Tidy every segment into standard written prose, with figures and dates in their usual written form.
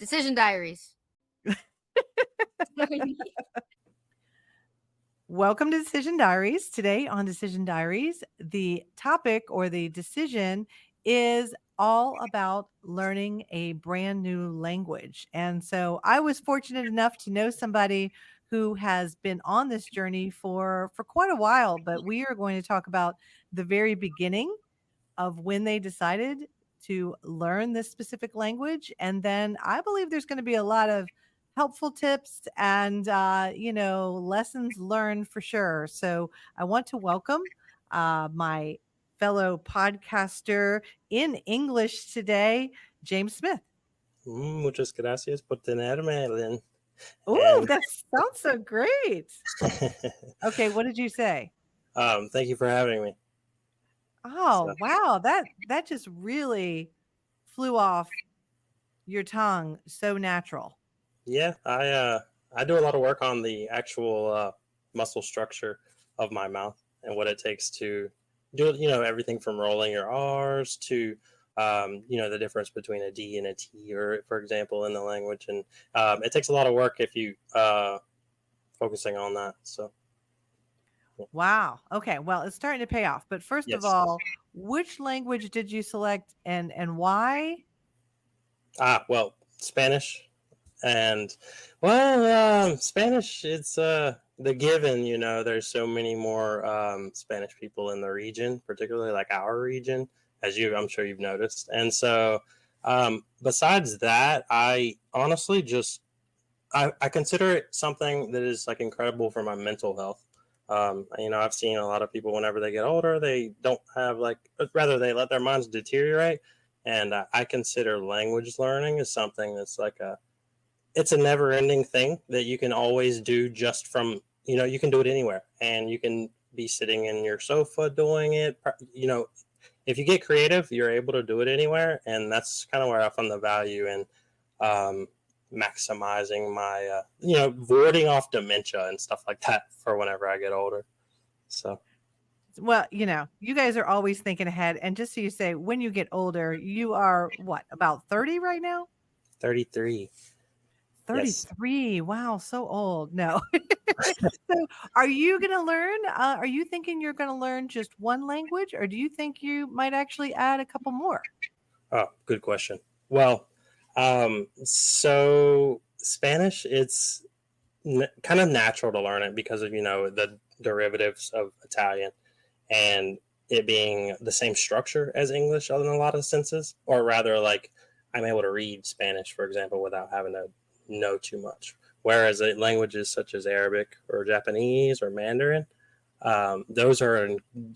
Decision Diaries. Welcome to Decision Diaries. Today on Decision Diaries, the topic or the decision is all about learning a brand new language. And so I was fortunate enough to know somebody who has been on this journey for quite a while, but we are going to talk about the very beginning of when they decided to learn this specific language. And then I believe there's going to be a lot of helpful tips and, lessons learned for sure. So I want to welcome my fellow podcaster in English today, James Smith. Muchas gracias por tenerme, Lynn. Oh, that sounds so great. Okay, what did you say? Thank you for having me. Oh, wow. That just really flew off your tongue. So natural. Yeah, I do a lot of work on the actual muscle structure of my mouth and what it takes to do, everything from rolling your R's to, the difference between a D and a T, or for example, in the language. And it takes a lot of work if you focusing on that. So. Wow. Okay. Well, it's starting to pay off. But first of all, which language did you select and why? Well, Spanish. And Spanish, it's the given, there's so many more Spanish people in the region, particularly like our region, I'm sure you've noticed. And so besides that, I honestly I consider it something that is like incredible for my mental health. I've seen a lot of people whenever they get older, they don't have rather they let their minds deteriorate. And I consider language learning as something that's it's a never ending thing that you can always do just from, you can do it anywhere, and you can be sitting in your sofa doing it. If you get creative, you're able to do it anywhere. And that's kind of where I find the value in, maximizing my warding off dementia and stuff like that for whenever I get older. So well, you guys are always thinking ahead. And just so you say, when you get older, you are what, about 30 right now? 33. 33. Yes. Wow, so old. No. So are you going to learn, are you thinking you're going to learn just one language, or do you think you might actually add a couple more? Oh, good question. Well, so Spanish, it's kind of natural to learn it because of, the derivatives of Italian and it being the same structure as English in a lot of senses, or rather I'm able to read Spanish, for example, without having to know too much. Whereas languages such as Arabic or Japanese or Mandarin, those are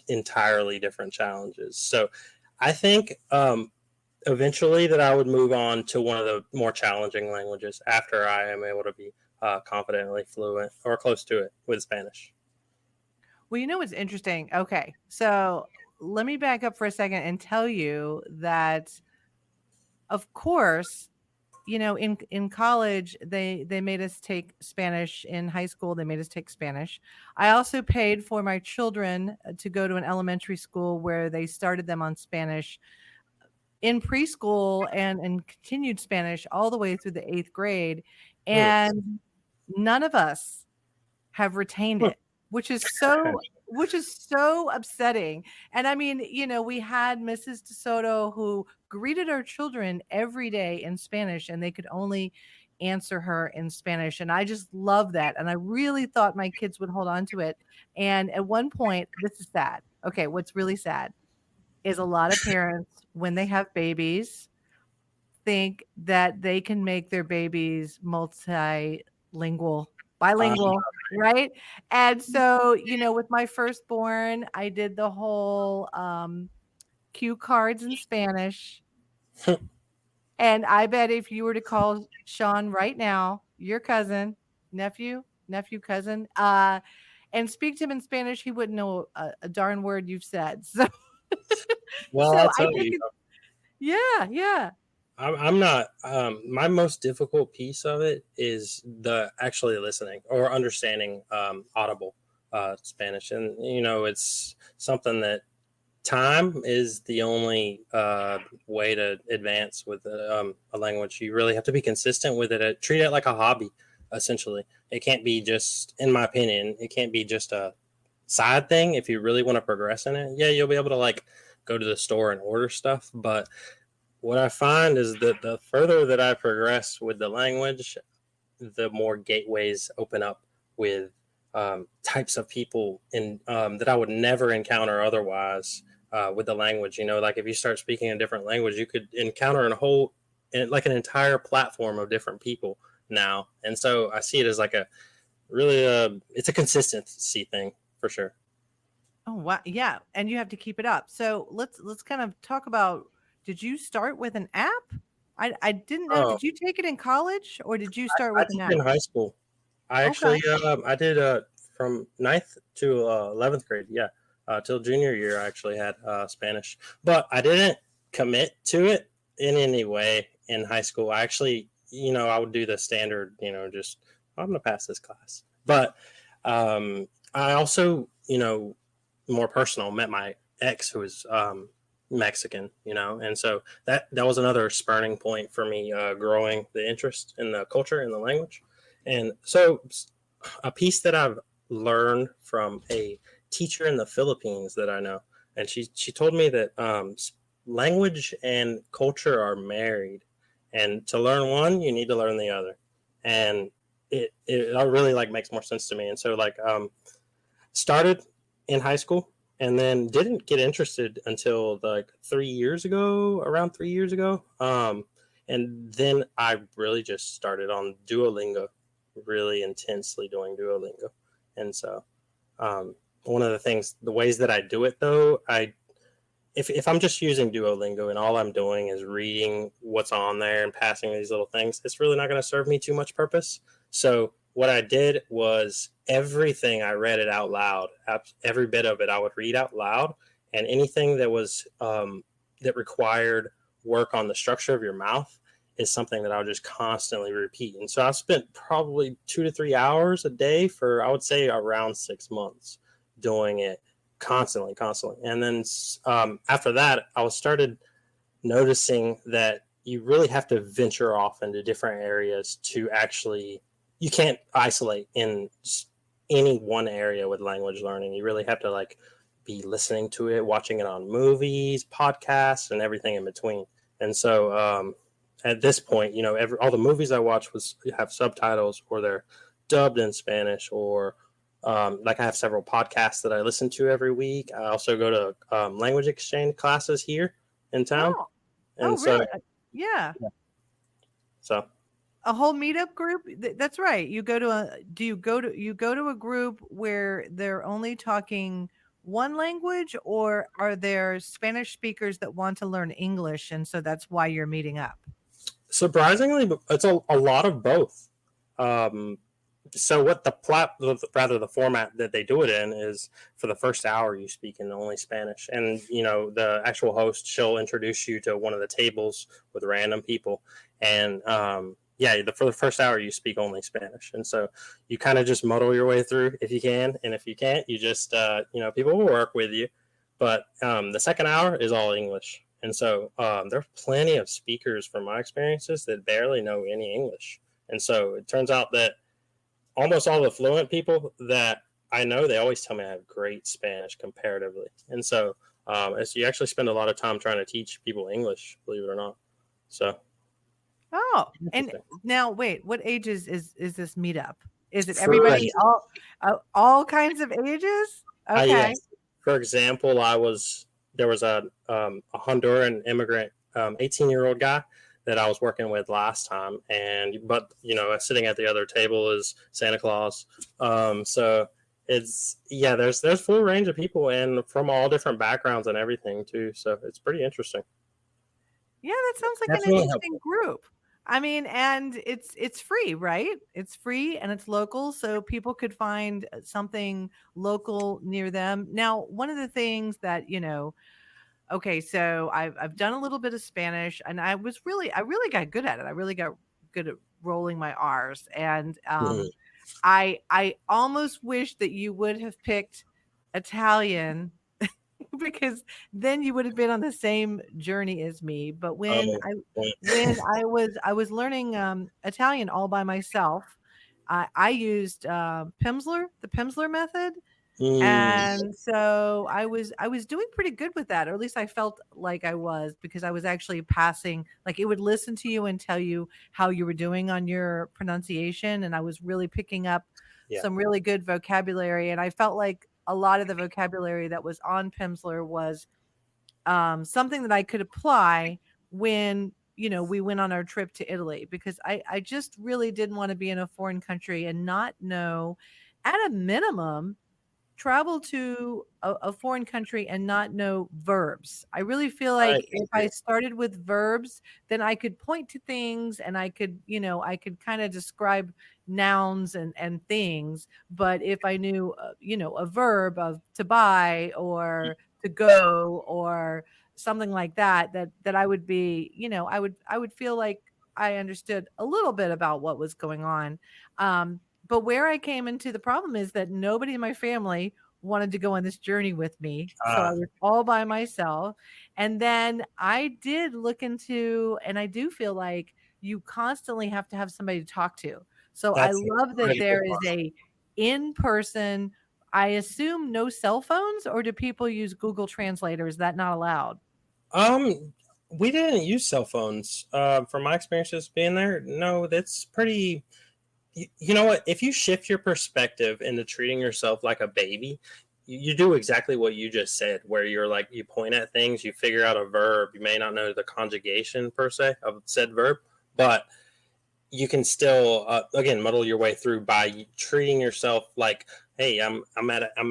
entirely different challenges. So I think eventually that I would move on to one of the more challenging languages after I am able to be confidently fluent or close to it with Spanish. Well, what's interesting? Okay, so let me back up for a second and tell you that, of course, in college, they made us take Spanish. In high school, they made us take Spanish. I also paid for my children to go to an elementary school where they started them on Spanish in preschool and continued Spanish all the way through the 8th grade. And none of us have retained it, which is so upsetting. And I mean, we had Mrs. DeSoto who greeted our children every day in Spanish, and they could only answer her in Spanish. And I just love that. And I really thought my kids would hold on to it. And at one point, this is sad. Okay, what's really sad is a lot of parents, when they have babies, think that they can make their babies bilingual, right? And so, with my firstborn, I did the whole cue cards in Spanish. And I bet if you were to call Sean right now, your cousin, nephew, cousin, and speak to him in Spanish, he wouldn't know a darn word you've said. So, well, I'll tell you. Yeah. I'm not. My most difficult piece of it is the actually listening or understanding audible Spanish, and it's something that time is the only way to advance with a language. You really have to be consistent with it. Treat it like a hobby, essentially. It can't be just, in my opinion, it can't be just a side thing. If you really want to progress in it, yeah, you'll be able to like go to the store and order stuff. But what I find is that the further that I progress with the language, the more gateways open up with types of people in that I would never encounter otherwise with the language. You know, like if you start speaking a different language, you could encounter a whole, like an entire platform of different people now. And so I see it as like a really, it's a consistency thing for sure. Oh, wow. Yeah, and you have to keep it up. So let's kind of talk about, did you start with an app? I didn't know. Oh, Did you take it in college or did you start I with an took it app? in high school. I Okay. actually, I did from ninth to 11th grade. Yeah, till junior year, I actually had Spanish, but I didn't commit to it in any way in high school. I actually, I would do the standard, just I'm gonna pass this class. But I also, more personal, met my ex who was Mexican, and so that was another spurning point for me, growing the interest in the culture and the language. And so, a piece that I've learned from a teacher in the Philippines that I know, and she told me that language and culture are married, and to learn one, you need to learn the other, and it really like makes more sense to me. And so like started in high school and then didn't get interested until like 3 years ago, around 3 years ago. And then I really just started on Duolingo, really intensely doing Duolingo. And so, one of the things, the ways that I do it though, if I'm just using Duolingo and all I'm doing is reading what's on there and passing these little things, it's really not going to serve me too much purpose. So what I did was everything I read it out loud. Every bit of it I would read out loud, and anything that was that required work on the structure of your mouth is something that I would just constantly repeat. And so I spent probably 2 to 3 hours a day for, I would say, around 6 months doing it constantly, constantly. And then after that, I was started noticing that you really have to venture off into different areas to actually, you can't isolate in any one area with language learning. You really have to like be listening to it, watching it on movies, podcasts, and everything in between. And so at this point, all the movies I watch was have subtitles or they're dubbed in Spanish, or like I have several podcasts that I listen to every week. I also go to language exchange classes here in town, Oh. Oh, and so really? Yeah. so A whole meetup group? That's right. You go to a do you go to a group where they're only talking one language, or are there Spanish speakers that want to learn English and so that's why you're meeting up? surprisingly, it's a lot of both. Um, so what rather the format that they do it in is for the first hour you speak in only Spanish, and the actual host, she'll introduce you to one of the tables with random people, and yeah, for the first hour you speak only Spanish, and so you kind of just muddle your way through if you can, and if you can't, you just people will work with you, but the second hour is all English. And so there are plenty of speakers from my experiences that barely know any English. And so it turns out that almost all the fluent people that I know, they always tell me I have great Spanish comparatively. And so as you actually spend a lot of time trying to teach people English, believe it or not. So Oh, and interesting. now wait, what ages is this meetup? Is it For everybody, all kinds of ages? Okay. yes, for example, there was a Honduran immigrant, 18-year-old guy that I was working with last time, and but sitting at the other table is Santa Claus. So it's, yeah, there's full range of people and from all different backgrounds and everything too. So it's pretty interesting. Yeah, that sounds like an That's really interesting helpful. group. I mean, and it's free, right? It's free and it's local, so people could find something local near them. Now, one of the things that, okay, so I've done a little bit of Spanish and I really got good at it. I really got good at rolling my R's, and Mhm. I almost wish that you would have picked Italian because then you would have been on the same journey as me. But Oh, well, when I was learning Italian all by myself, I used Pimsleur, the Pimsleur method, mm, and so I was doing pretty good with that, or at least I felt like I was, because I was actually passing, like it would listen to you and tell you how you were doing on your pronunciation, and I was really picking up yeah, some really good vocabulary, and I felt like a lot of the vocabulary that was on Pimsleur was something that I could apply when, you know, we went on our trip to Italy, because I just really didn't want to be in a foreign country and not know, at a minimum, travel to a foreign country and not know verbs. I really feel I like if I agree. started with verbs, then I could point to things and I could, you know, I could kind of describe nouns and things. But if I knew, you know, a verb of to buy or to go or something like that, that I would be, you know, I would feel like I understood a little bit about what was going on. But where I came into the problem is that nobody in my family wanted to go on this journey with me. So I Ah, was all by myself. And then I did look into, and I do feel like you constantly have to have somebody to talk to. So I that's a love that critical there is part. a in person, I assume no cell phones, or do people use Google Translate, or is that not allowed? We didn't use cell phones. From my experiences being there, no, that's pretty. You know what? If you shift your perspective into treating yourself like a baby, you do exactly what you just said, where you're like, you point at things, you figure out a verb. You may not know the conjugation per se of said verb, but you can still again muddle your way through by treating yourself like, hey, I'm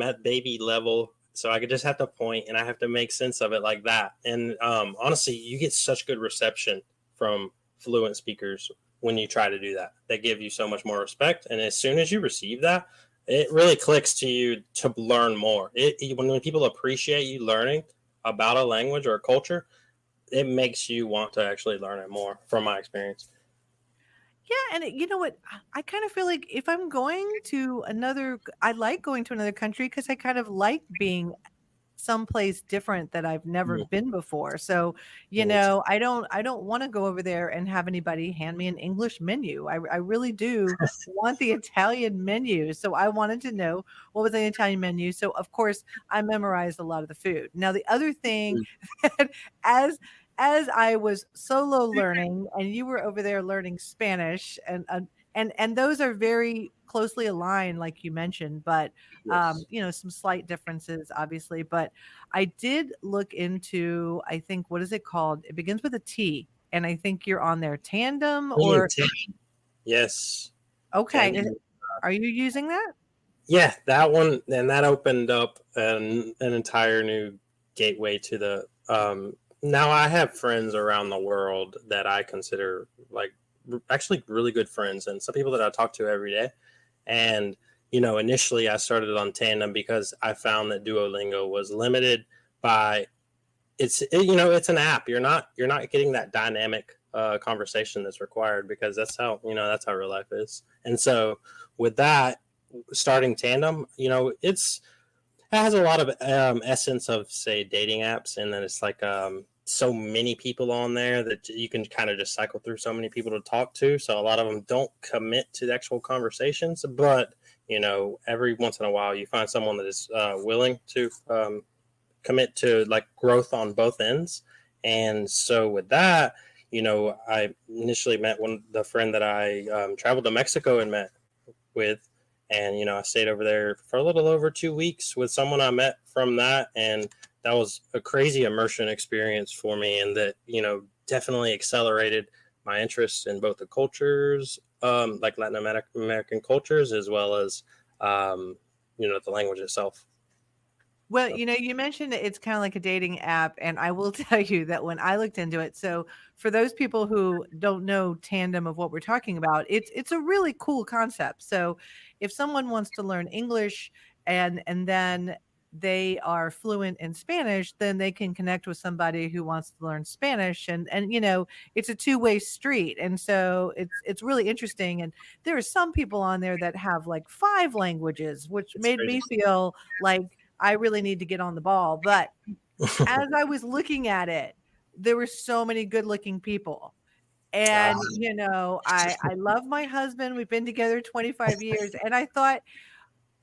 at baby level, so I could just have to point and I have to make sense of it like that. And honestly, you get such good reception from fluent speakers when you try to do that. They give you so much more respect, and as soon as you receive that, it really clicks to you to learn more. When people appreciate you learning about a language or a culture, it makes you want to actually learn it more. From my experience. Yeah, and you know what? I kind of feel like if I'm going to another, I like going to another country because I kind of like being someplace different that I've never Mm, been before. So, you me too. know, I don't want to go over there and have anybody hand me an English menu. I really do want the Italian menu. So I wanted to know what was the Italian menu. So of course I memorized a lot of the food. Now the other thing that as I was solo learning and you were over there learning Spanish and those are very closely aligned like you mentioned, but Yes. you know, some slight differences, obviously. But I did look into, I think, what is it called? It begins with a T, and I think you're on there, Tandem Me or too. Yes. okay. Tandem. Are you using that? Yeah, that one, and that opened up an entire new gateway to the. Now I have friends around the world that I consider like actually really good friends, and some people that I talk to every day. And initially I started on Tandem because I found that Duolingo was limited by it's an app. You're not getting that dynamic conversation that's required because that's how real life is. And so with that, starting Tandem, it has a lot of essence of say dating apps, and then it's like so many people on there that you can kind of just cycle through so many people to talk to. So a lot of them don't commit to the actual conversations, but every once in a while you find someone that is willing to commit to like growth on both ends. And so with that, I initially met the friend that I traveled to Mexico and met with, and I stayed over there for a little over 2 weeks with someone I met from that, and that was a crazy immersion experience for me, and that definitely accelerated my interest in both the cultures, like Latin American cultures, as well as the language itself. Well, So you know, you mentioned that it's kind of like a dating app, and I will tell you that when I looked into it, so for those people who don't know tandem of what we're talking about, it's a really cool concept. So, if someone wants to learn English and then they are fluent in Spanish, then they can connect with somebody who wants to learn Spanish, and you know, it's a two-way street. And so it's really interesting. And there are some people on there that have like five languages, which it's made crazy. me feel like I really need to get on the ball. But as I was looking at it, there were so many good looking people. Ah, And, I love my husband. We've been together 25 years. And I thought,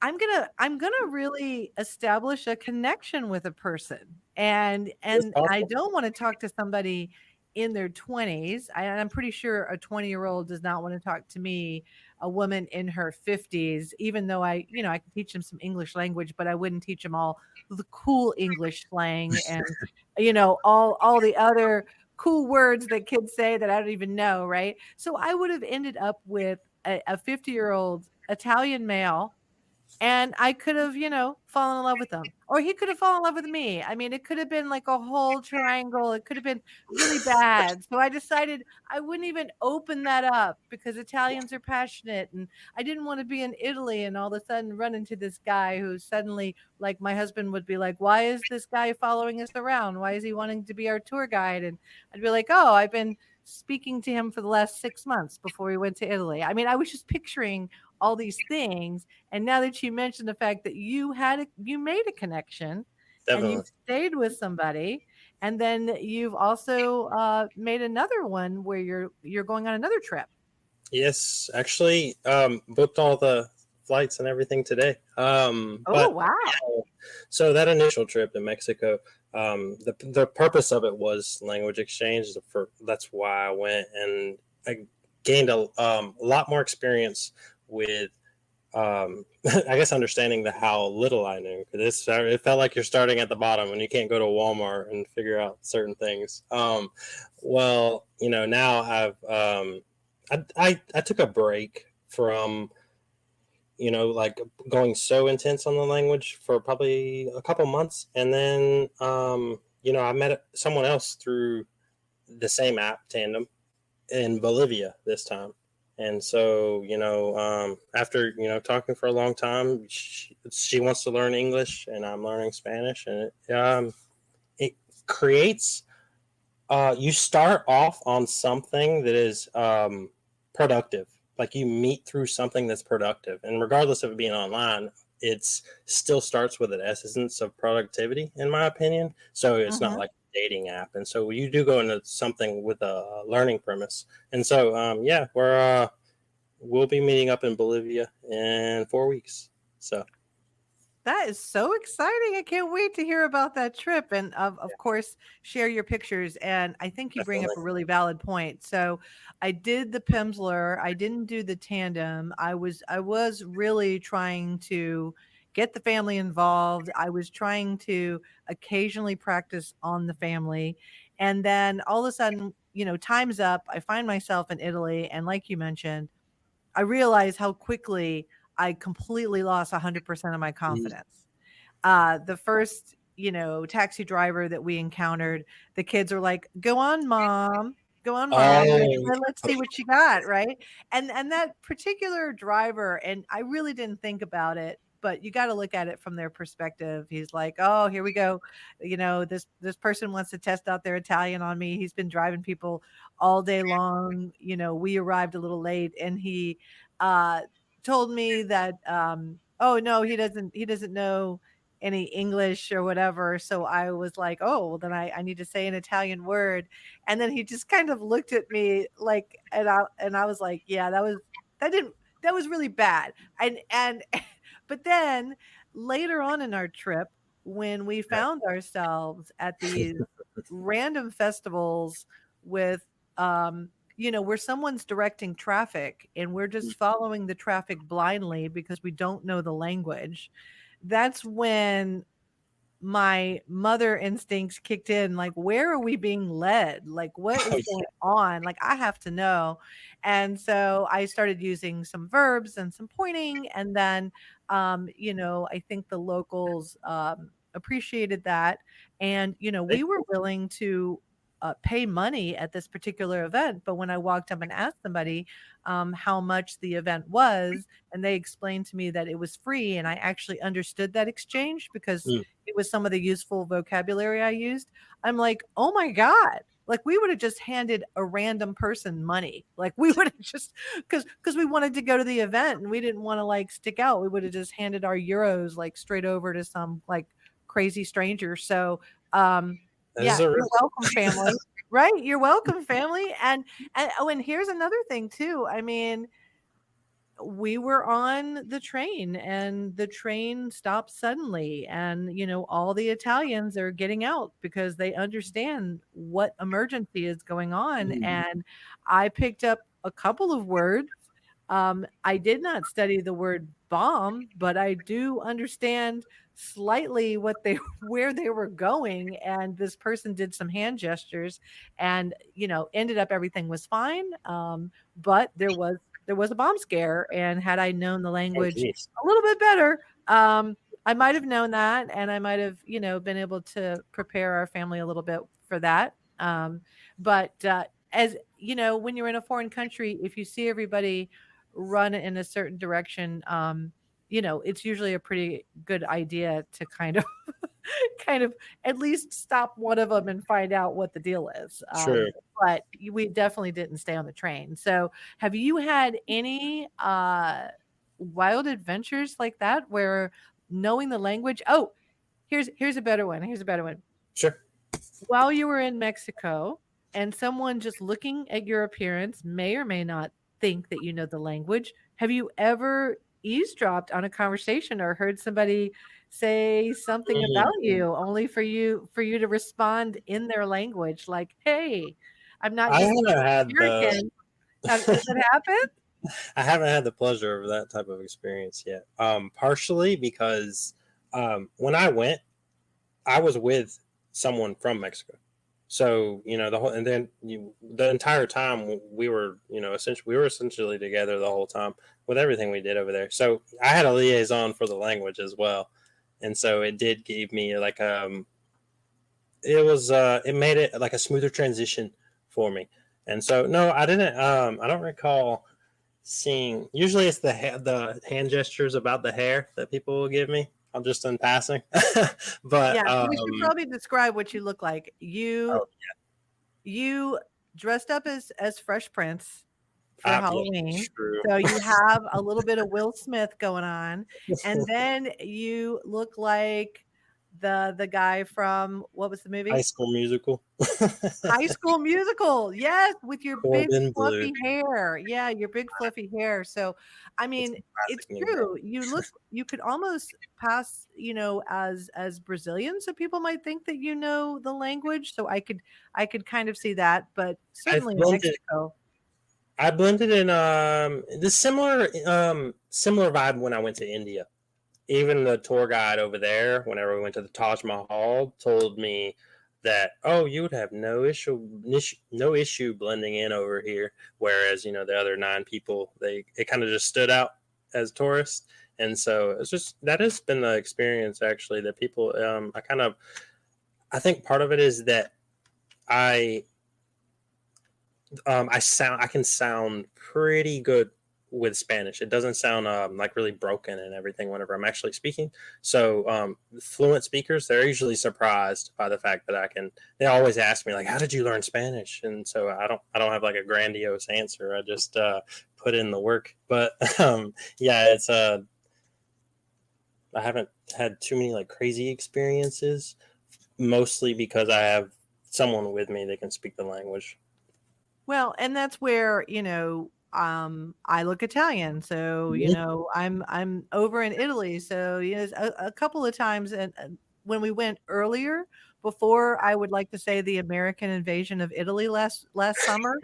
I'm gonna really establish a connection with a person. And it's I possible. don't want to talk to somebody in their 20s. I'm pretty sure a 20-year-old does not want to talk to me, a woman in her 50s, even though I can teach them some English language, but I wouldn't teach them all the cool English slang and all the other cool words that kids say that I don't even know, right? So I would have ended up with a 50-year-old Italian male, and I could have, fallen in love with him, or he could have fallen in love with me. I mean, it could have been like a whole triangle. It could have been really bad. So I decided I wouldn't even open that up because Italians are passionate, and I didn't want to be in Italy and all of a sudden run into this guy who suddenly, like my husband would be like, "Why is this guy following us around? Why is he wanting to be our tour guide?" And I'd be like, "Oh, I've been speaking to him for the last 6 months before we went to Italy." I mean, I was just picturing all these things. And now that you mentioned the fact that you made a connection and you Definitely. stayed with somebody, and then you've also made another one where you're going on another trip. Yes, actually, booked all the flights and everything today. Oh, But wow. yeah, so that initial trip to Mexico, the purpose of it was language exchange. That's why I went, and I gained a lot more experience with I guess understanding the how little I knew, because it felt like you're starting at the bottom and you can't go to Walmart and figure out certain things. Well, now I took a break from like going so intense on the language for probably a couple months, and then I met someone else through the same app Tandem in Bolivia this time. And so, after talking for a long time, she wants to learn English, and I'm learning Spanish, and it creates. You start off on something that is productive, like you meet through something that's productive, and regardless of it being online, it's still starts with an essence of productivity, in my opinion. So it's not Mhm. like a dating app, and so you do go into something with a learning premise. And so yeah, we'll be meeting up in Bolivia in 4 weeks. So That is so exciting. I can't wait to hear about that trip and of course share your pictures. And I think you bring up definitely. a really valid point. So I did the Pimsleur. I didn't do the tandem. I was really trying to get the family involved. I was trying to occasionally practice on the family. And then all of a sudden, time's up. I find myself in Italy. And like you mentioned, I realized how quickly I completely lost 100% of my Mhm. confidence. The first, taxi driver that we encountered, the kids are like, "Go on, mom. Go on, mom. Oh, Let's see what you got," right? And that particular driver, and I really didn't think about it, but you got to look at it from their perspective. He's like, "Oh, here we go. This person wants to test out their Italian on me. He's been driving people all day long. We arrived a little late, and he uh told me that oh no, he doesn't know any English or whatever. So I was like, oh, well, then I need to say an Italian word. And then he just kind of looked at me like, and I was like, yeah, that was really bad. And but then later on in our trip, when we found ourselves at these random festivals with where someone's directing traffic and we're just following the traffic blindly because we don't know the language, that's when my mother instincts kicked in, like, where are we being led? Like, what is going on? Like, I have to know. And so I started using some verbs and some pointing. And then, I think the locals appreciated that. And, we were willing to pay money at this particular event. But when I walked up and asked somebody how much the event was, and they explained to me that it was free, and I actually understood that exchange because Mm. it was some of the useful vocabulary I used. I'm like, "Oh my god." Like, we would have just handed a random person money. Like, we would have just because we wanted to go to the event and we didn't wanna, like, stick out. We would have just handed our euros, like, straight over to some, like, crazy stranger. So, um, This is yeah, a you're risk. welcome, family. Right? You're welcome, family. And oh, and here's another thing too. I mean, we were on the train and the train stopped suddenly, and all the Italians are getting out because they understand what emergency is going on. Mm. And I picked up a couple of words. I did not study the word bomb, but I do understand slightly what they where they were going. And this person did some hand gestures, and ended up everything was fine. But there was a bomb scare, and had I known the Oh, language geez. a little bit better, I might have known that, and I might have, been able to prepare our family a little bit for that. But as when you're in a foreign country, if you see everybody run in a certain direction, it's usually a pretty good idea to kind of at least stop one of them and find out what the deal is. True. But we definitely didn't stay on the train. So, have you had any wild adventures like that where knowing the language? Oh, here's a better one. Here's a better one. Sure. While you were in Mexico, and someone just looking at your appearance may or may not think that you know the language, have you ever eavesdropped on a conversation or heard somebody say something about Mm. you only for you to respond in their language like, "Hey, I'm not I just haven't had the American." Has that happened? I haven't had the pleasure of that type of experience yet. Partially because when I went, I was with someone from Mexico. So the whole, and then the entire time we were, essentially together the whole time with everything we did over there. So I had a liaison for the language as well, and so it did give me like it made it like a smoother transition for me. And so no, I didn't. I don't recall seeing. Usually it's the hand gestures about the hair that people will give me. I'm just in passing, Yeah, but we should probably describe what you look like. You oh, you dressed up as Fresh Prince for yeah, Halloween. true. So you have a little bit of Will Smith going on, and then you look like the guy from what was the High movie? School Musical. High School Musical. Yes, with your big Corbin Blue. fluffy hair. Yeah, your big fluffy hair. So, I It's a mean, it's classic name drop. true. You could almost pass, as Brazilian, so people might think that you know the language. So I could kind of see that, but I certainly in blended. Mexico. I blended in the similar vibe when I went to India. Even the tour guide over there, whenever we went to the Taj Mahal, told me that you would have no issue blending in over here. Whereas the other 9 people, it kind of just stood out as tourists, and so it's just that has been the experience actually that people. I think part of it is that I I can sound pretty good with Spanish. It doesn't sound like really broken and everything whenever I'm actually speaking. So fluent speakers, they're usually surprised by the fact that I can. They always ask me like, "How did you learn Spanish?" And so I don't have like a grandiose answer. I just put in the work. But yeah, it's I haven't had too many like crazy experiences. Mostly because I have someone with me that can speak the language. Well, and that's where, I look Italian. So, I'm over in Italy. So, yes, a couple of times, and when we went earlier, before I would like to say the American invasion of Italy last summer,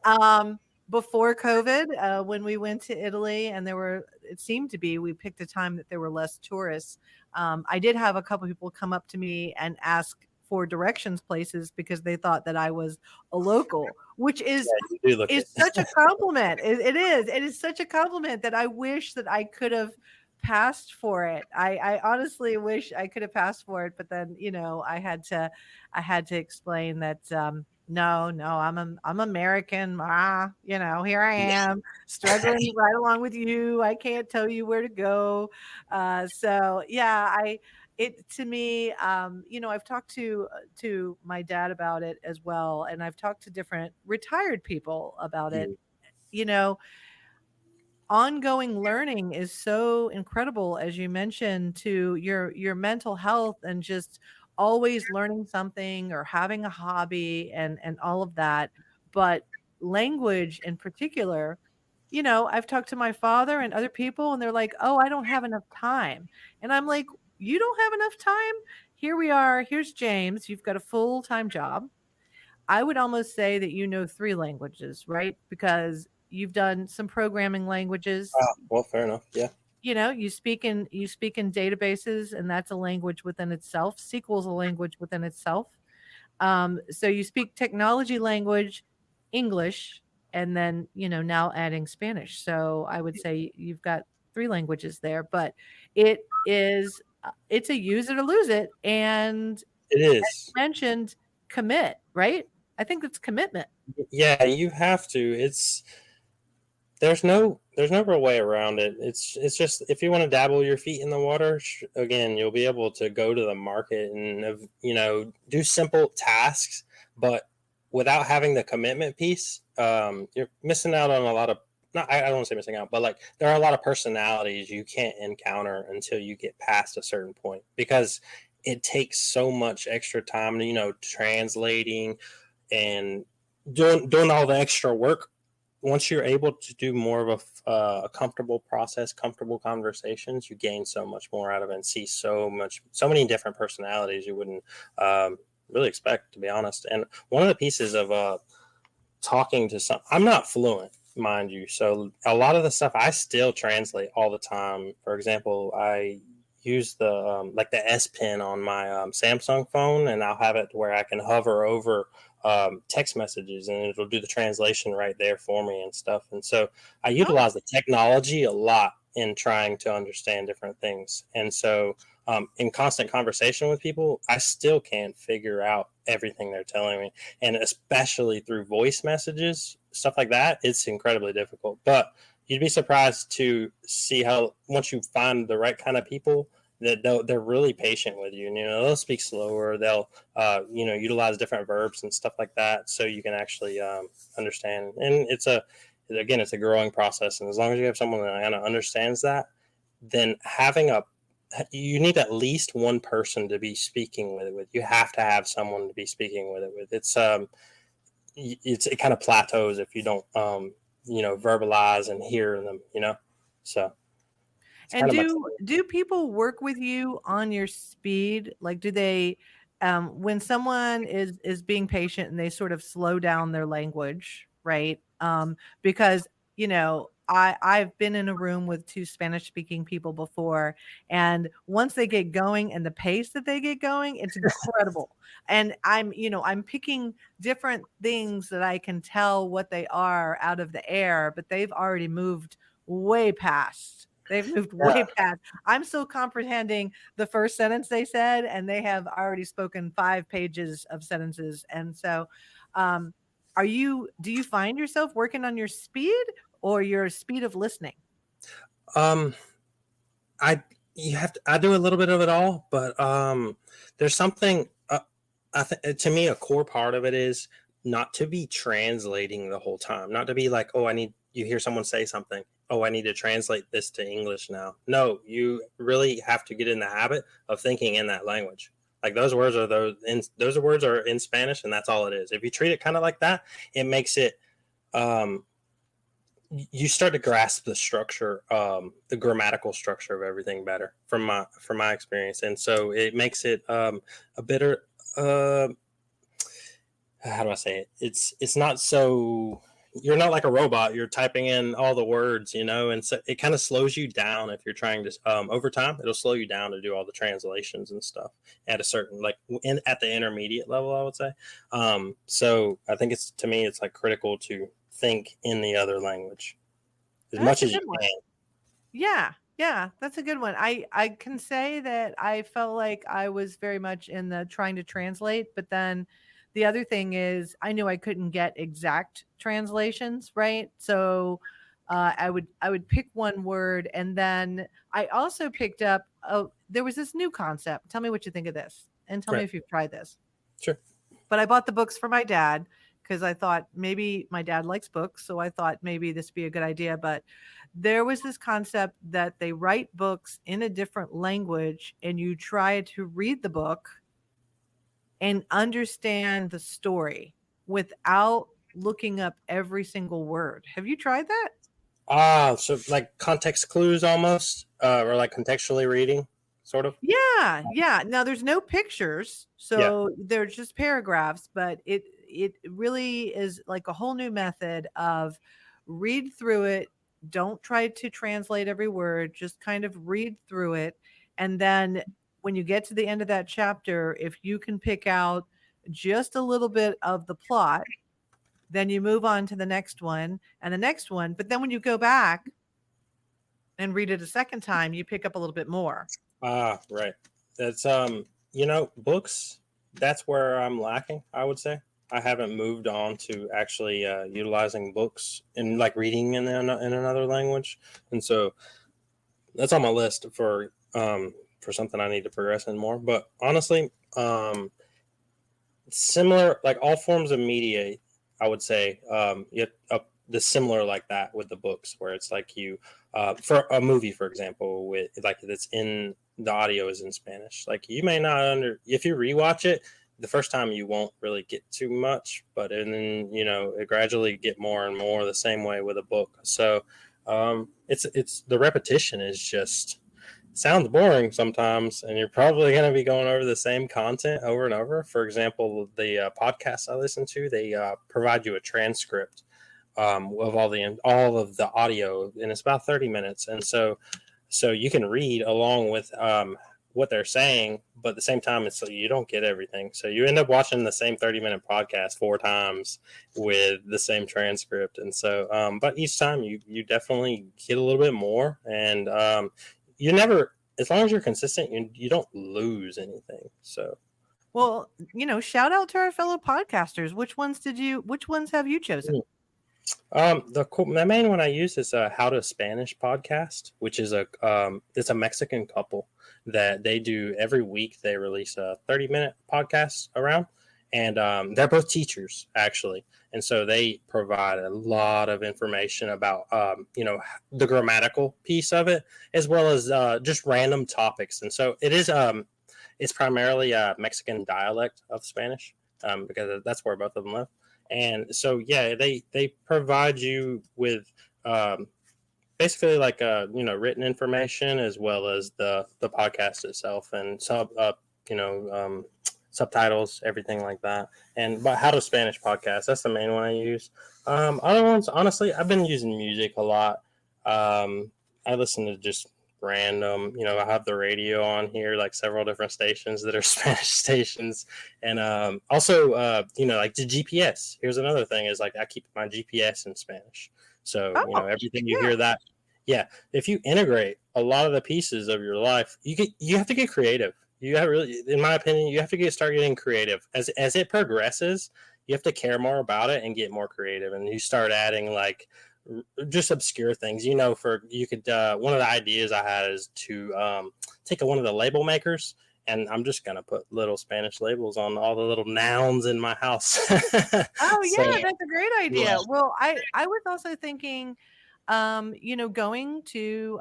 um, before COVID, when we went to Italy, and it seemed to be, we picked a time that there were less tourists. I did have a couple people come up to me and ask for directions places because they thought that I was a local, which is Yeah, you do look is it. such a compliment. It is. It is such a compliment that I wish that I could have passed for it. I honestly wish I could have passed for it, but then, I had to explain that no, no, I'm American. Here I am struggling right along with you. I can't tell you where to go. So yeah, it to me, I've talked to my dad about it as well, and I've talked to different retired people about it. Mm. You know, ongoing learning is so incredible, as you mentioned, to your mental health, and just always learning something or having a hobby and all of that. But language in particular, I've talked to my father and other people, and they're like, "Oh, I don't have enough time." And I'm like, "You don't have enough time? Here we are. Here's James. You've got a full-time job. I would almost say that you know 3 languages, right? Because you've done some programming languages. Ah, well, fair enough. Yeah, You speak in databases, and that's a language within itself. SQL is a language within itself. So you speak technology language, English, and then, now adding Spanish. So I would say you've got 3 languages there, but it's a use it or lose it, and it is. mentioned commit, right? I think that's commitment. Yeah, you have to. It's there's no real way around it. It's just if you want to dabble your feet in the water, again, you'll be able to go to the market and do simple tasks, but without having the commitment piece, you're missing out on a lot of. Not, I don't want to say missing out, but like there are a lot of personalities you can't encounter until you get past a certain point because it takes so much extra time, translating and doing all the extra work. Once you're able to do more of a comfortable process, comfortable conversations, you gain so much more out of it and see so many different personalities you wouldn't really expect, to be honest. And one of the pieces of talking to I'm not fluent, mind you, so a lot of the stuff I still translate all the time. For example, I use the like the S Pen on my Samsung phone, and I'll have it where I can hover over text messages, and it'll do the translation right there for me and stuff. And so I Oh, utilize the technology a lot in trying to understand different things. And so in constant conversation with people, I still can't figure out everything they're telling me, and especially through voice messages, stuff like that. It's incredibly difficult, but you'd be surprised to see how once you find the right kind of people that they're really patient with you. And, they'll speak slower. They'll utilize different verbs and stuff like that, so you can actually understand. And it's a growing process. And as long as you have someone that kind of understands that, then you need at least one person to be speaking with it with. You have to have someone to be speaking with it with. It kind of plateaus if you don't verbalize and hear them. So it's and kind of much. do people work with you on your speed? Like, do they, when someone is being patient and they sort of slow down their language, right? Because I've been in a room with 2 Spanish speaking people before, and once they get going and the pace that they get going, it's incredible. And I'm picking different things that I can tell what they are out of the air, but they've already moved way past. They've moved Yeah. way past. I'm still comprehending the first sentence they said, and they have already spoken 5 pages of sentences. And so, um, do you find yourself working on your speed or your speed of listening? Um, I I do a little bit of it all, but there's something. I think to me a core part of it is not to be translating the whole time, not to be like, oh, I need. You hear someone say something. Oh, I need to translate this to English now. No, you really have to get in the habit of thinking in that language. Like those words are in Spanish, and that's all it is. If you treat it kind of like that, it makes it um, you start to grasp the structure, the grammatical structure of everything better from my experience, and so it makes it a bitter. How do I say it? It's not so you're not like a robot. You're typing in all the words, and so it kind of slows you down if you're trying to. Over time, it'll slow you down to do all the translations and stuff at a certain at the intermediate level, I would say. So I think it's to me, it's like critical to think in the other language as That's much a as you good one. can. Yeah, yeah, that's a good one. I can say that I felt like I was very much in the trying to translate, but then the other thing is I knew I couldn't get exact translations, right? So I would pick one word, and then I also picked up, oh, there was this new concept. Tell me what you think of this, and tell me Right. if you've tried this. Sure. But I bought the books for my dad because I thought maybe my dad likes books, so I thought maybe this would be a good idea. But there was this concept that they write books in a different language, and you try to read the book and understand the story without looking up every single word. Have you tried that? So like context clues almost, or like contextually reading, sort of. Yeah, yeah. Now there's no pictures, Yeah. so they're just paragraphs, but it really is like a whole new method of read through it. Don't try to translate every word, just kind of read through it. And then when you get to the end of that chapter, if you can pick out just a little bit of the plot, then you move on to the next one and the next one. But then when you go back and read it a second time, you pick up a little bit more. Right. That's books. That's where I'm lacking, I would say. I haven't moved on to actually utilizing books and like reading in another language, and so that's on my list for something I need to progress in more. But honestly, similar like all forms of media, I would say the similar like that with the books, where it's like you for a movie, for example, with like that's in the audio is in Spanish. Like you may not if you rewatch it the first time, you won't really get too much, but and then it gradually get more and more the same way with a book. So it's the repetition is just sounds boring sometimes, and you're probably going to be going over the same content over and over. For example, the podcasts I listen to, they provide you a transcript of all of the audio, and it's about 30 minutes, and so you can read along with what they're saying, but at the same time, it's so you don't get everything. So you end up watching the same 30-minute podcast 4 times with the same transcript, and so but each time you definitely get a little bit more, and you never, as long as you're consistent, you don't lose anything. So Well, shout out to our fellow podcasters. Which ones have you chosen? the main one I use is a How to Spanish podcast, which is it's a Mexican couple that they do every week. They release a 30-minute podcast around, and they're both teachers actually, and so they provide a lot of information about the grammatical piece of it, as well as just random topics. And so it's primarily a Mexican dialect of Spanish, because that's where both of them live. And so yeah, they provide you with basically like written information, as well as the podcast itself, and you know um, subtitles, everything like that. And but How to Spanish podcast, that's the main one I use. Other ones, honestly, I've been using music a lot. I listen to just random, I have the radio on here, like several different stations that are Spanish stations. And also like the GPS. Here's another thing, is like I keep my GPS in Spanish, so Oh, everything you yeah. hear that. Yeah, if you integrate a lot of the pieces of your life, you have to get creative. You have really, in my opinion, you have to start getting creative as it progresses. You have to care more about it and get more creative, and you start adding like just obscure things. For you could one of the ideas I had is to take one of the label makers, and I'm just gonna put little Spanish labels on all the little nouns in my house. Oh, So yeah, that's a great yeah. idea. Well, I was also thinking, going to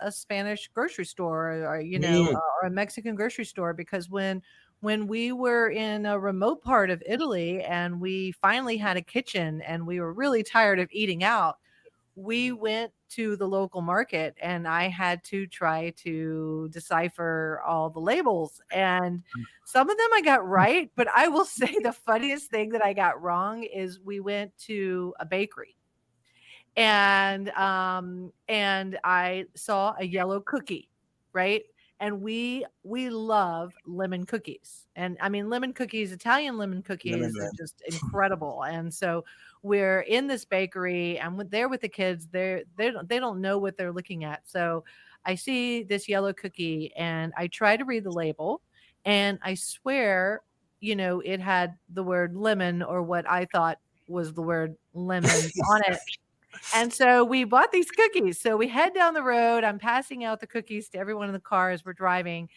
a Spanish grocery store, or Mm, or a Mexican grocery store, because when we were in a remote part of Italy and we finally had a kitchen and we were really tired of eating out, we went to the local market and I had to try to decipher all the labels. And some of them I got right, but I will say the funniest thing that I got wrong is we went to a bakery and I saw a yellow cookie, right? And we love lemon cookies. And I mean lemon cookies, Italian lemon lemon cookies are man. just incredible. And so we're in this bakery and they're with the kids. They don't know what they're looking at. So I see this yellow cookie and I try to read the label, and I swear, it had the word lemon, or what I thought was the word lemon on it. And so we bought these cookies. So we head down the road. I'm passing out the cookies to everyone in the car as we're driving.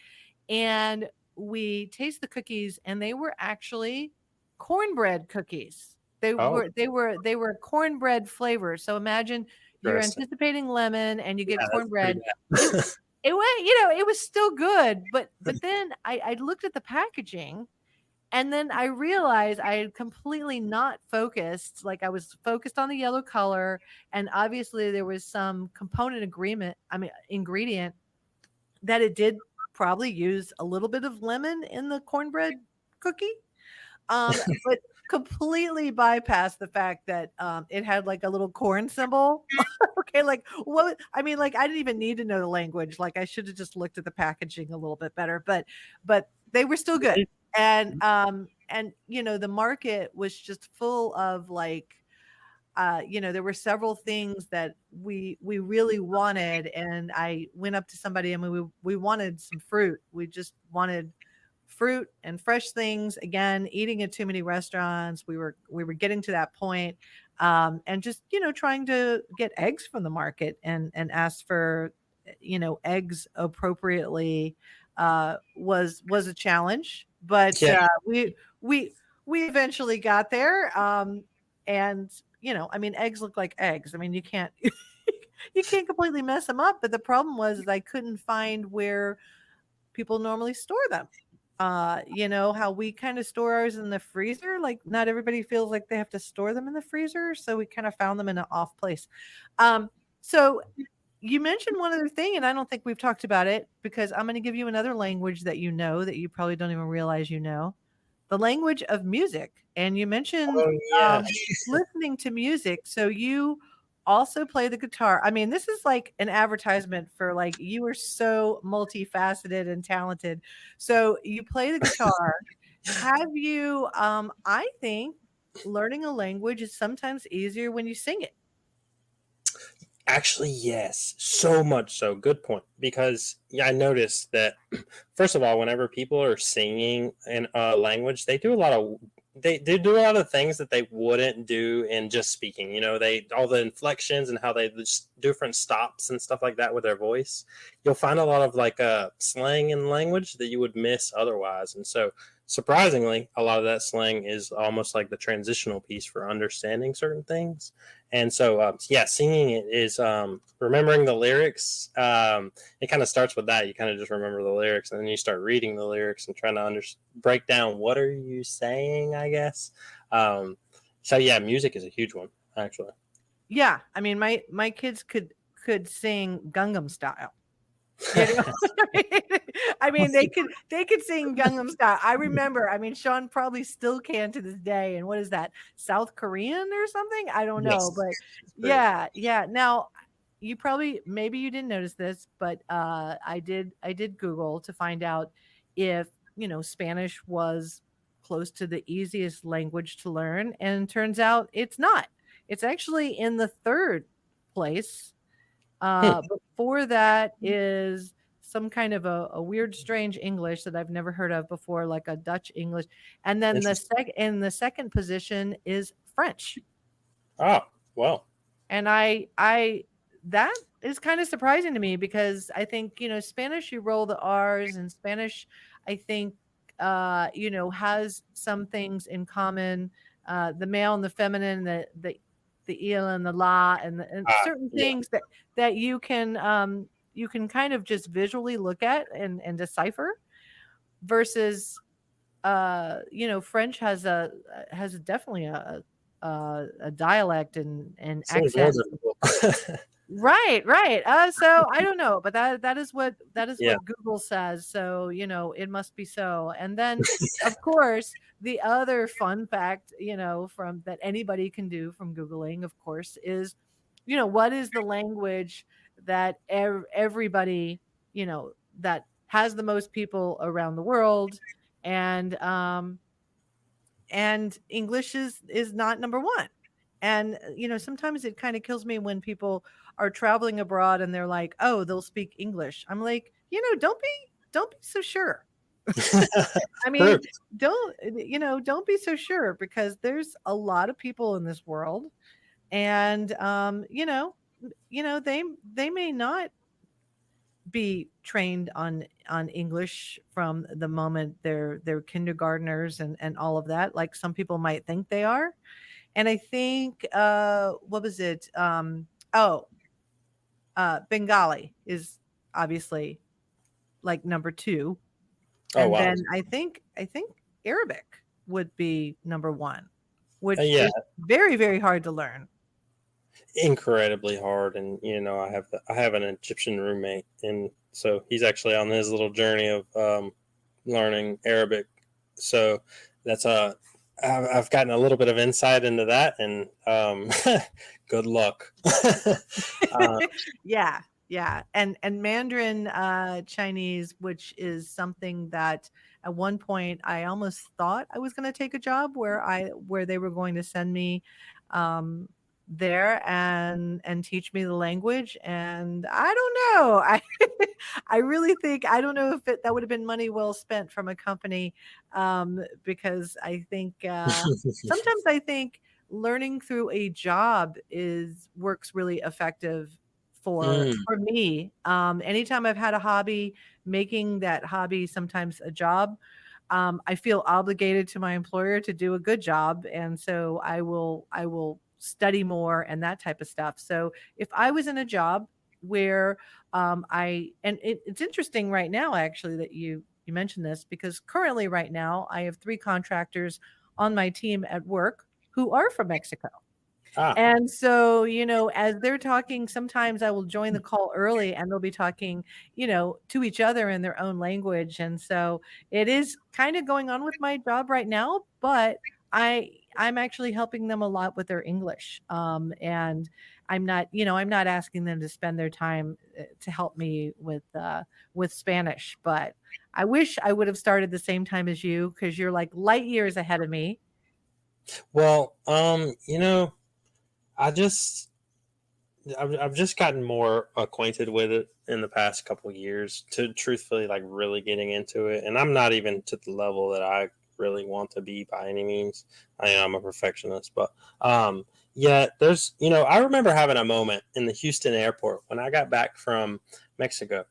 And we taste the cookies, and they were actually cornbread cookies. Oh, They were cornbread flavor. So imagine you're interesting. anticipating lemon and you Yeah, get that's pretty cornbread. It bad. it went, it was still good, but then I looked at the packaging and then I realized I had completely not focused. Like I was focused on the yellow color, and obviously there was some component agreement. I mean, ingredient that it did probably use a little bit of lemon in the cornbread cookie. But completely bypassed the fact that it had like a little corn symbol. Okay, like what? I mean, like I didn't even need to know the language. Like I should have just looked at the packaging a little bit better. But they were still good. And the market was just full of like there were several things that we really wanted, and I went up to somebody and we wanted some fruit. We just wanted fruit and fresh things. Again, eating at too many restaurants, we were getting to that point, and just trying to get eggs from the market and ask for eggs appropriately was a challenge, but Yeah, we we eventually got there. And I mean, eggs look like eggs. I mean, you can't you can't completely mess them up. But the problem was is I couldn't find where people normally store them. How we kind of store ours in the freezer. Like not everybody feels like they have to store them in the freezer, so we kind of found them in an off place. So you mentioned one other thing, and I don't think we've talked about it because I'm going to give you another language that that you probably don't even realize the language of music. And you mentioned oh, yeah. listening to music. So you also play the guitar. I mean, this is like an advertisement for like you are so multifaceted and talented. So you play the guitar. Have you I think learning a language is sometimes easier when you sing it. Actually, yes, so much so. Good point. Because yeah, I noticed that first of all, whenever people are singing in a language, they do a lot of things that they wouldn't do in just speaking. You know, they all the inflections and how they just different stops and stuff like that with their voice. You'll find a lot of like slang in language that you would miss otherwise, and so surprisingly, a lot of that slang is almost like the transitional piece for understanding certain things. And so, yeah, singing it is remembering the lyrics. It kind of starts with that. You kind of just remember the lyrics, and then you start reading the lyrics and trying to break down what are you saying, I guess. Um, so yeah, music is a huge one, actually. Yeah, I mean my kids could sing Gangnam Style. You know? I mean, they could sing Gangnam Style. I remember, I mean, Sean probably still can to this day, and what is that, South Korean or something? I don't know, Yes, but it's great. yeah, yeah. Now, you probably maybe you didn't notice this, but, I did Google to find out if, Spanish was close to the easiest language to learn, and turns out it's not. It's actually in the 3rd place. Hmm, Before that is some kind of a weird, strange English that I've never heard of before, like a Dutch English. And then interesting. in the second position is French. Oh, well, And I that is kind of surprising to me because I think, Spanish, you roll the R's, and Spanish, I think, has some things in common. The male and the feminine, the il and the la, and certain yeah, things that you can kind of just visually look at and decipher versus French has definitely a dialect and seems more accent. difficult. Right, right. So I don't know, but that is Yeah. what Google says. So, it must be so. And then, of course, the other fun fact, from that anybody can do from Googling, of course, is, what is the language that everybody, that has the most people around the world, and English is not number 1. And, sometimes it kinda kills me when people are traveling abroad and they're like, "Oh, they'll speak English." I'm like, don't be so sure." I True. mean, don't be so sure because there's a lot of people in this world, and, they may not be trained on English from the moment they're kindergartners and all of that, like some people might think they are. And I think what was it? Oh, Bengali is obviously like number 2. Oh And wow. then I think Arabic would be number 1, which Yeah, is very, very hard to learn. incredibly hard. And I have an Egyptian roommate, and so he's actually on his little journey of learning Arabic. So that's I've gotten a little bit of insight into that, and good luck. Yeah, yeah, and Mandarin, Chinese, which is something that at one point I almost thought I was gonna take a job where they were going to send me, um, there and teach me the language, and I don't know. I really think I don't know if that would have been money well spent from a company, because I think, sometimes I think learning through a job is works really effective Mm, for me. Anytime I've had a hobby, making that hobby sometimes a job, I feel obligated to my employer to do a good job, and so I will study more and that type of stuff. So if I was in a job where it's interesting right now actually that you mentioned this, because currently right now I have 3 contractors on my team at work who are from Mexico. ah, And so, as they're talking, sometimes I will join the call early and they'll be talking, to each other in their own language. And so it is kind of going on with my job right now, but I'm actually helping them a lot with their English. And I'm not asking them to spend their time to help me with Spanish, but I wish I would have started the same time as you because you're like light years ahead of me. well, I just I've just gotten more acquainted with it in the past couple of years to truthfully like really getting into it. And I'm not even to the level that I really want to be by any means. I am a perfectionist, but yeah, I remember having a moment in the Houston airport when I got back from Mexico.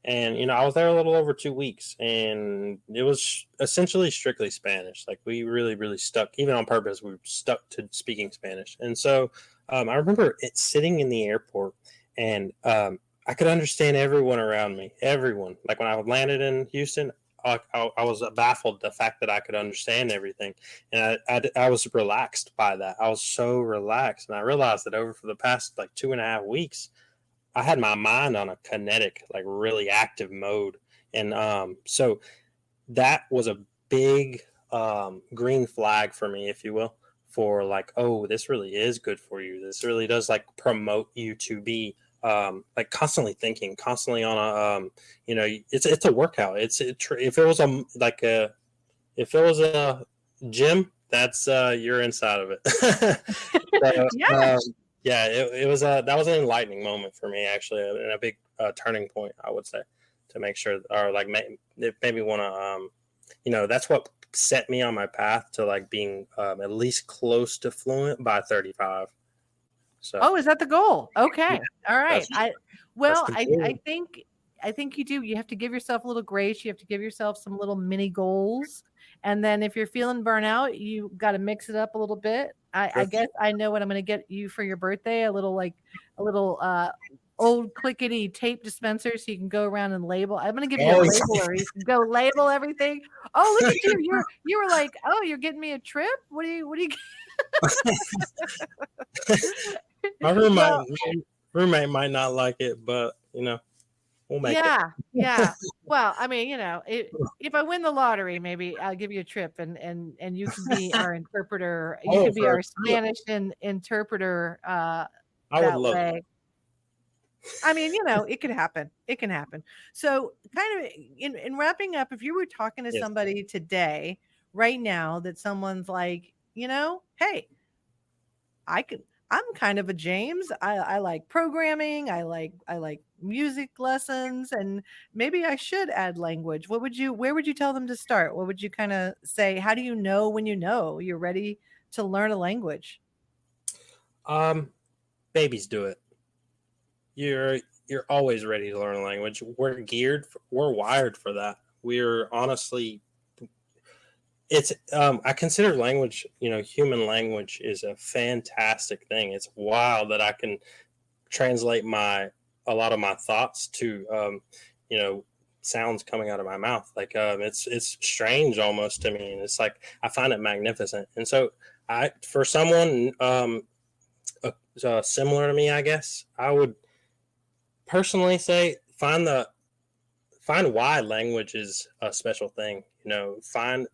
And I was there a little over 2 weeks, and it was essentially strictly Spanish. Like we really, really stuck, even on purpose. We were stuck to speaking Spanish, and so I remember it sitting in the airport, and I could understand everyone around me. Everyone, like when I landed in Houston, I was baffled the fact that I could understand everything, and I was relaxed by that. I was so relaxed, and I realized that over for the past like 2.5 weeks I had my mind on a kinetic, like really active mode. And so that was a big green flag for me, if you will, for like, oh, this really is good for you. This really does like promote you to be like constantly thinking, constantly on a, it's a workout. If it was if it was a gym, that's you're inside of it. So, Yeah. yeah, it was that was an enlightening moment for me actually, and a big turning point, I would say, to make sure, or like it made me want to, that's what set me on my path to like being at least close to fluent by 35. So Oh, is that the goal? yeah, Okay. All right. that's Well, the I goal. think you do. You have to give yourself a little grace. You have to give yourself some little mini goals. And then if you're feeling burnout, you got to mix it up a little bit. I Sure. guess I know what I'm going to get you for your birthday, a little old clickety tape dispenser so you can go around and label. I'm going to give you a Oh labeler. You can go label everything. Oh, look at you. You were like, "Oh, you're getting me a trip? What do you my Well, roommate might not like it, but we'll make it. yeah, yeah. Well, I mean, if I win the lottery, maybe I'll give you a trip and you can be our interpreter. You Oh, can be for our sure. Spanish interpreter I would that love it. way. I mean, it can happen. It can happen. So, kind of in wrapping up, if you were talking to Yes. somebody today, right now, that someone's like, hey, I could I'm kind of a James. I like programming. I like music lessons, and maybe I should add language. Where would you tell them to start? What would you kind of say? How do you know when you're ready to learn a language? Um, Babies do it. You're always ready to learn a language. We're wired for that. We're honestly It's I consider language, human language is a fantastic thing. It's wild that I can translate my a lot of my thoughts to you know sounds coming out of my mouth. Like it's strange almost to me, and it's like I find it magnificent. And so I for someone similar to me, I guess I would personally say find why language is a special thing. Find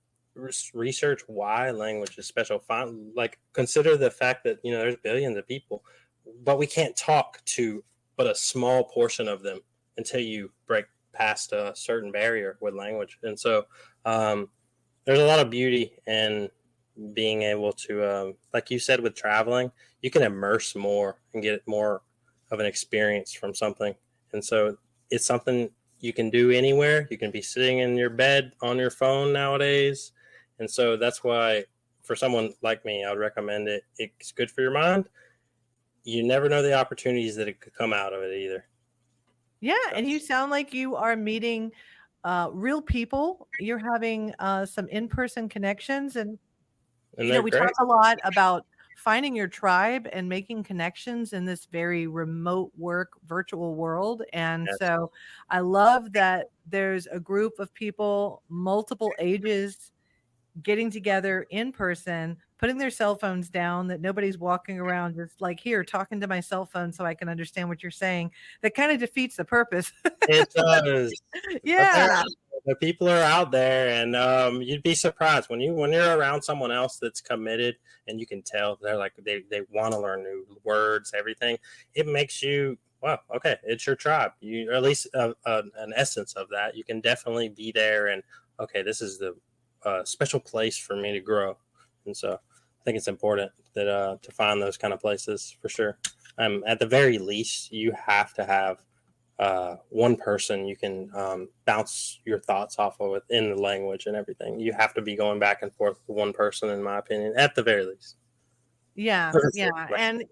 research why language is special. Find like consider the fact that there's billions of people, but we can't talk to but a small portion of them until you break past a certain barrier with language. And so there's a lot of beauty in being able to, like you said, with traveling, you can immerse more and get more of an experience from something. And so it's something you can do anywhere. You can be sitting in your bed on your phone nowadays. And so that's why, for someone like me, I would recommend it. It's good for your mind. You never know the opportunities that it could come out of it either. Yeah, So, and you sound like you are meeting real people. You're having some in-person connections, and and they're we talk great. a lot about finding your tribe and making connections in this very remote work virtual world. And Yes. so I love that there's a group of people, multiple ages, getting together in person, putting their cell phones down, that nobody's walking around just like, here, talking to my cell phone so I can understand what you're saying. That kind of defeats the purpose. It does. But Yeah. the people are out there, and you'd be surprised when you're around someone else that's committed, and you can tell they're like they want to learn new words, everything. It makes you well, okay, it's your tribe. You or at least an essence of that. You can definitely be there, and okay, this is the special place for me to grow, and so I think it's important that to find those kind of places for sure. At the very least, you have to have one person you can bounce your thoughts off of in the language and everything. You have to be going back and forth with one person, in my opinion, at the very least. Yeah, yeah, and,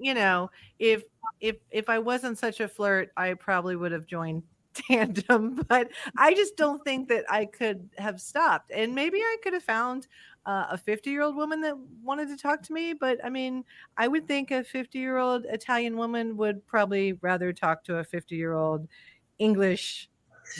if I wasn't such a flirt, I probably would have joined Tandem, but I just don't think that I could have stopped, and maybe I could have found, a 50-year-old woman that wanted to talk to me, but, I mean, I would think a 50-year-old Italian woman would probably rather talk to a 50-year-old English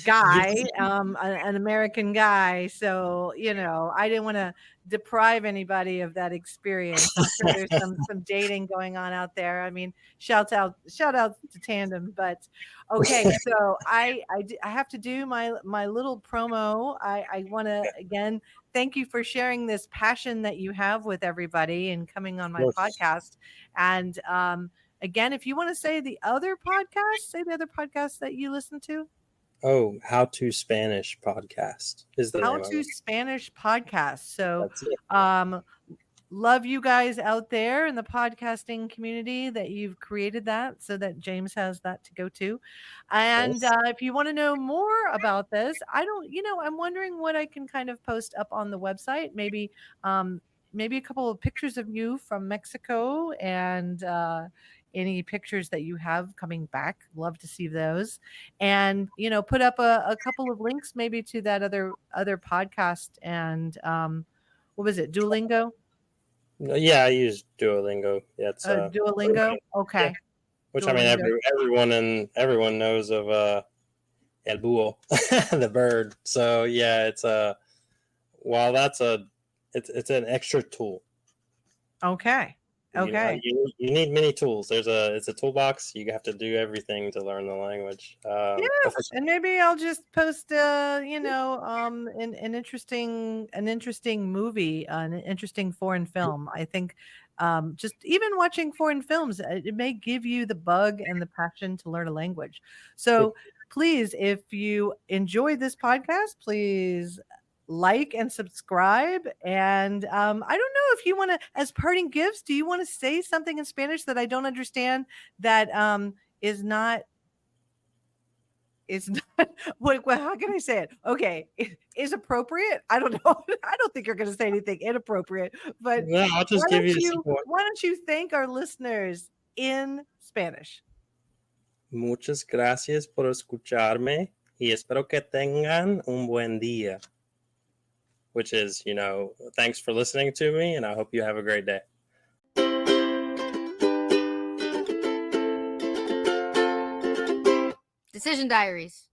guy, an American guy. So, I didn't want to deprive anybody of that experience. I'm sure there's some dating going on out there. I mean, shout out to Tandem, but okay. So I have to do my little promo. I want to again thank you for sharing this passion that you have with everybody and coming on my podcast. And again, if you want to say the other podcast that you listen to. Oh, How to Spanish podcast is the How name of to it. Spanish podcast. So, That's it. um, love you guys out there in the podcasting community that you've created that so that James has that to go to. And Yes. if you want to know more about this, I don't, I'm wondering what I can kind of post up on the website. Um, maybe a couple of pictures of you from Mexico and any pictures that you have coming back. Love to see those. And put up a couple of links maybe to that other podcast and what was it, Duolingo? Yeah, I use Duolingo. Yeah, it's Duolingo? yeah, Okay. which I mean Duolingo. everyone knows of El Búho, the bird. So yeah, it's while that's it's an extra tool. Okay. Okay. You need many tools. It's a toolbox. You have to do everything to learn the language. Yeah, But for and maybe I'll just post, an interesting movie, an interesting foreign film. I think, just even watching foreign films, it may give you the bug and the passion to learn a language. So please, if you enjoy this podcast, please like and subscribe. And I don't know if you want to, as parting gifts, do you want to say something in Spanish that I don't understand that is not is not what how can I say it? Okay, is appropriate? I don't know. I don't think you're gonna say anything inappropriate, but no, I'll just give you a simple one. why don't you thank our listeners in Spanish? Muchas gracias por escucharme y espero que tengan un buen día. which is, thanks for listening to me, and I hope you have a great day. Decision Diaries.